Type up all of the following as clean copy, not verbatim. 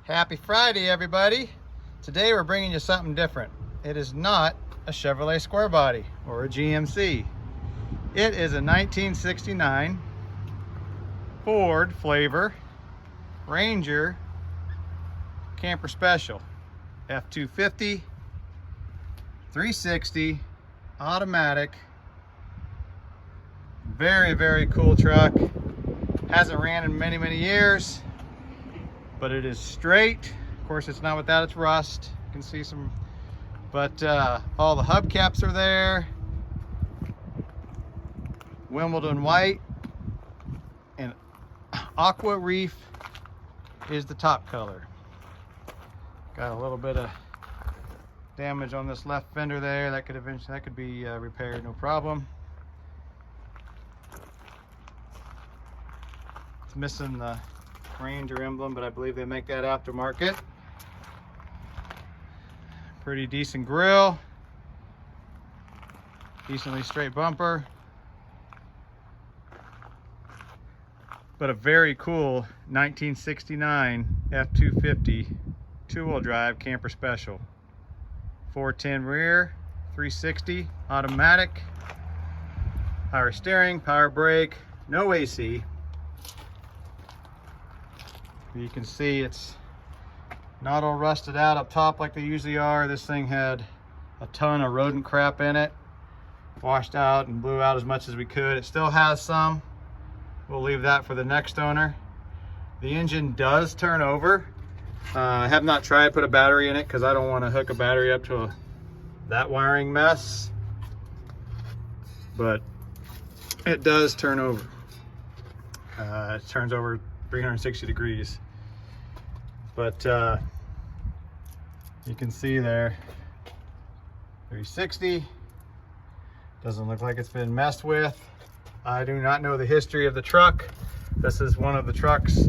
Happy Friday, everybody. Today we're bringing you something different. It is not a Chevrolet square body or a GMC. It is a 1969 Ford Flavor Ranger Camper Special. F250, 360, automatic. Very, very cool truck. Hasn't ran in many, many years, but it is straight. Of course, it's not without its rust. You can see some, but all the hubcaps are there. Wimbledon white and aqua reef is the top color. Got a little bit of damage on this left fender there. That could be repaired, no problem. It's missing the Ranger emblem, but I believe they make that aftermarket. Pretty decent grill, decently straight bumper, but a very cool 1969 F250 two-wheel drive camper special. 410 rear, 360 automatic, power steering, power brake, no AC. You can see it's not all rusted out up top like they usually are. This thing had a ton of rodent crap in it. Washed out and blew out as much as we could. It still has some. We'll leave that for the next owner. The engine does turn over. I have not tried to put a battery in it because I don't want to hook a battery up to that wiring mess. But it does turn over. It turns over 360 degrees. But you can see there, 360. Doesn't look like it's been messed with. I do not know the history of the truck. This is one of the trucks.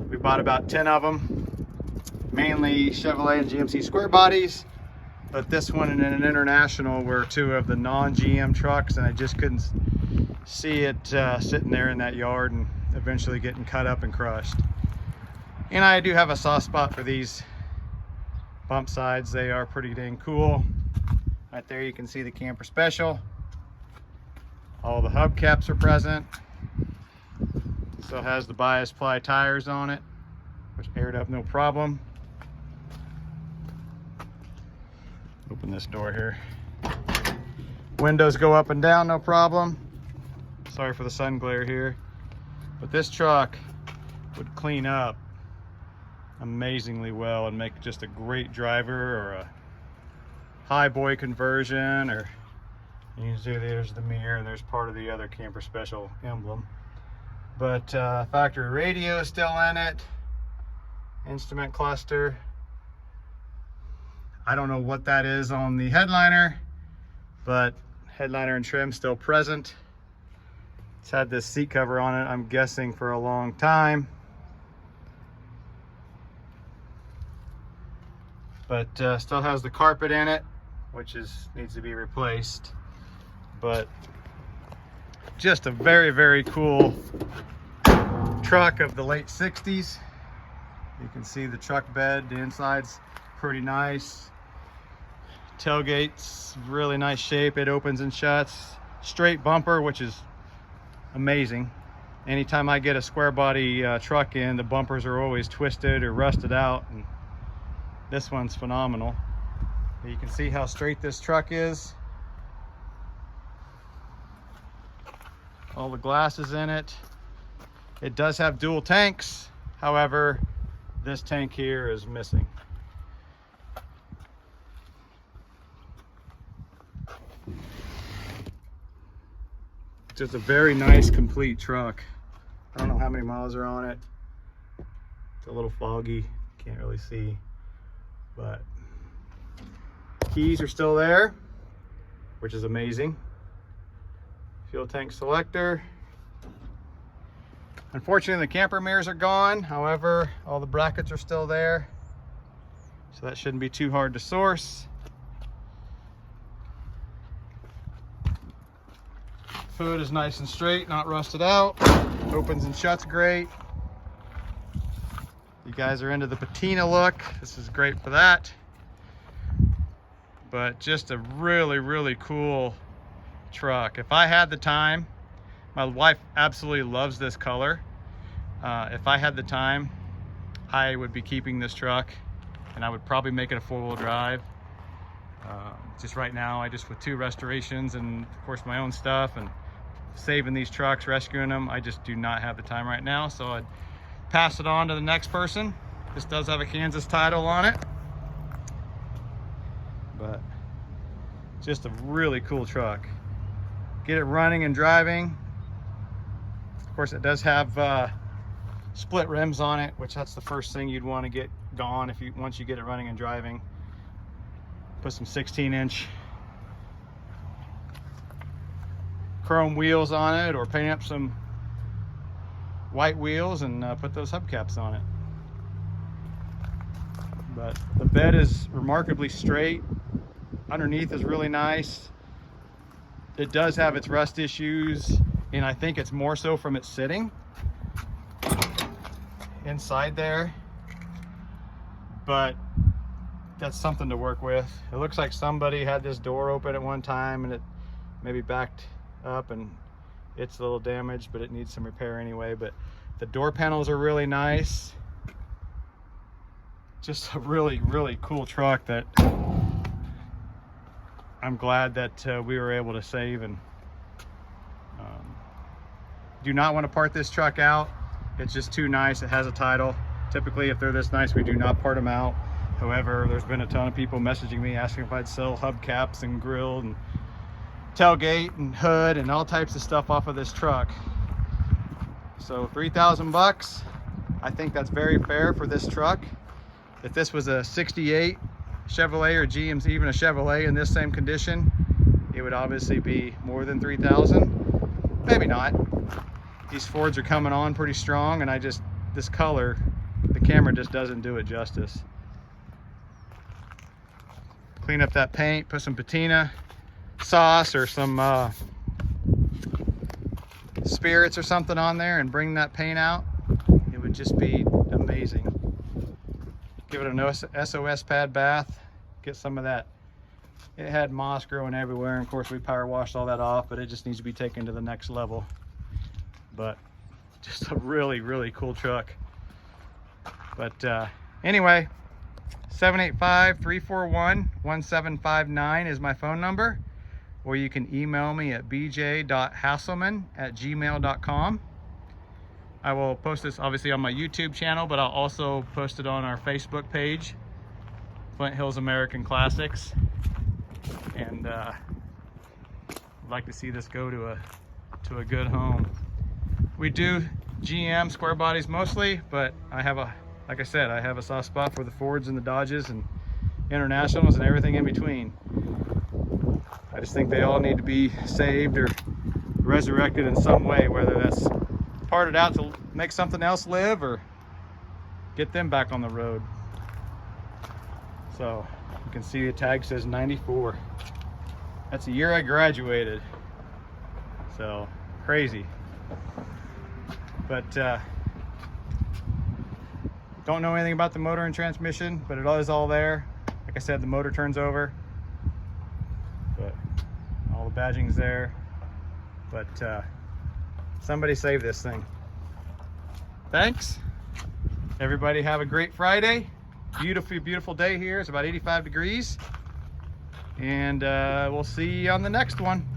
We bought about 10 of them, mainly Chevrolet and GMC square bodies. But this one and an International were two of the non-GM trucks, and I just couldn't see it sitting there in that yard and eventually getting cut up and crushed. And I do have a soft spot for these bump sides. They are pretty dang cool. Right there you can see the Camper Special. All the hubcaps are present. Still has the bias ply tires on it, which aired up no problem. Open this door here. Windows go up and down, no problem. Sorry for the sun glare here. But this truck would clean up amazingly well and make just a great driver, or a high boy conversion, or you can see there's the mirror and there's part of the other Camper Special emblem. But factory radio is still in it, instrument cluster. I don't know what that is on the headliner, but headliner and trim still present. It's had this seat cover on it, I'm guessing, for a long time. But still has the carpet in it, which needs to be replaced. But just a very, very cool truck of the late 60s. You can see the truck bed, the inside's pretty nice. Tailgate's really nice shape, it opens and shuts. Straight bumper, which is amazing. Anytime I get a square body truck in, the bumpers are always twisted or rusted out, and this one's phenomenal. You can see how straight this truck is. All the glass is in it. It does have dual tanks. However, this tank here is missing. Just a very nice, complete truck. I don't know how many miles are on it. It's a little foggy, can't really see. But keys are still there, which is amazing. Fuel tank selector. Unfortunately, the camper mirrors are gone. However, all the brackets are still there, so that shouldn't be too hard to source. Hood is nice and straight, not rusted out. Opens and shuts great. You guys are into the patina look. This is great for that. But just a really, really cool truck. If I had the time, my wife absolutely loves this color. If I had the time, I would be keeping this truck, and I would probably make it a 4-wheel drive. Just right now, with 2 restorations and of course my own stuff and saving these trucks, rescuing them, I just do not have the time right now. So I'd pass it on to the next person. This does have a Kansas title on it, but just a really cool truck. Get it running and driving. Of course, it does have split rims on it, which that's the first thing you'd want to get gone once you get it running and driving. Put some 16-inch chrome wheels on it, or paint up some white wheels and put those hubcaps on it. But the bed is remarkably straight. Underneath is really nice. It does have its rust issues, and I think it's more so from its sitting inside there, but that's something to work with. It looks like somebody had this door open at one time and it maybe backed up and it's a little damaged, but it needs some repair anyway. But the door panels are really nice. Just a really, really cool truck that I'm glad that we were able to save. And do not want to part this truck out. It's just too nice. It has a title. Typically, if they're this nice, we do not part them out. However, there's been a ton of people messaging me asking if I'd sell hubcaps and grill and tailgate and hood and all types of stuff off of this truck. So 3,000 bucks, I think that's very fair for this truck. If this was a 68 Chevrolet or GMC, even a Chevrolet in this same condition, it would obviously be more than 3,000. Maybe not. These Fords are coming on pretty strong, and this color, the camera just doesn't do it justice. Clean up that paint, put some patina sauce or some spirits or something on there and bring that paint out. It would just be amazing. Give it an SOS pad bath, get some of that. It had moss growing everywhere, and of course we power washed all that off, but it just needs to be taken to the next level. But just a really, really cool truck. But anyway, 785-341-1759 is my phone number, or you can email me at bj.hasselman@gmail.com. I will post this obviously on my YouTube channel, but I'll also post it on our Facebook page, Flint Hills American Classics. And I'd like to see this go to a good home. We do GM square bodies mostly, but like I said, I have a soft spot for the Fords and the Dodges and Internationals and everything in between. I just think they all need to be saved or resurrected in some way, whether that's parted out to make something else live or get them back on the road. So you can see the tag says 94. That's the year I graduated. So crazy. But don't know anything about the motor and transmission, but it is all there. Like I said, the motor turns over, but all the badging's there. But somebody save this thing. Thanks. Everybody have a great Friday. Beautiful, beautiful day here. It's about 85 degrees. And we'll see you on the next one.